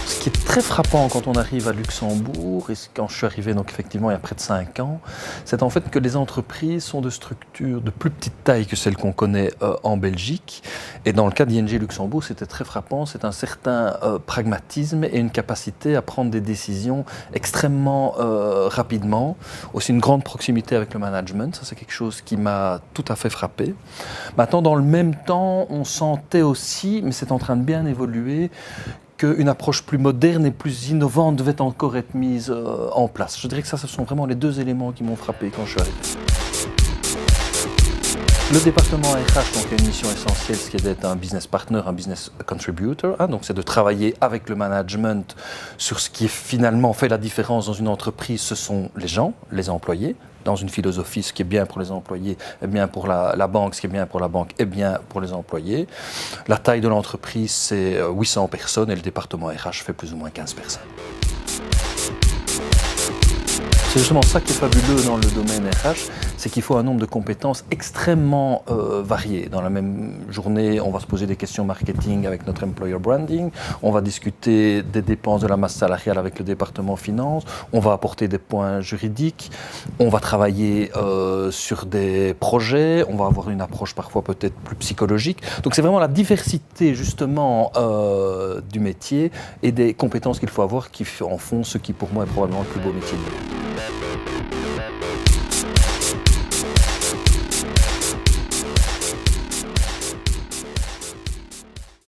Ce qui est très frappant quand on arrive à Luxembourg, et quand je suis arrivé donc effectivement il y a près de 5 ans, c'est en fait que les entreprises sont de structures de plus petite taille que celles qu'on connaît en Belgique. Et dans le cas d'ING Luxembourg, c'était très frappant, c'est un certain pragmatisme et une capacité à prendre des décisions extrêmement rapidement. Aussi une grande proximité avec le management, ça c'est quelque chose qui m'a tout à fait frappé. Maintenant, dans le même temps, on sentait aussi, mais c'est en train de bien évoluer, qu'une approche plus moderne et plus innovante devait encore être mise en place. Je dirais que ça, ce sont vraiment les deux éléments qui m'ont frappé quand je suis arrivé. Le département RH donc, a une mission essentielle, ce qui est d'être un business partner, un business contributor. Donc c'est de travailler avec le management sur ce qui finalement fait la différence dans une entreprise. Ce sont les gens, les employés. Dans une philosophie, ce qui est bien pour les employés est bien pour la banque, ce qui est bien pour la banque est bien pour les employés. La taille de l'entreprise, c'est 800 personnes et le département RH fait plus ou moins 15 personnes. C'est justement ça qui est fabuleux dans le domaine RH, c'est qu'il faut un nombre de compétences extrêmement variées. Dans la même journée, on va se poser des questions marketing avec notre employer branding, on va discuter des dépenses de la masse salariale avec le département finance, on va apporter des points juridiques, on va travailler sur des projets, on va avoir une approche parfois peut-être plus psychologique. Donc c'est vraiment la diversité justement du métier et des compétences qu'il faut avoir qui en font ce qui pour moi est probablement le plus beau métier du monde.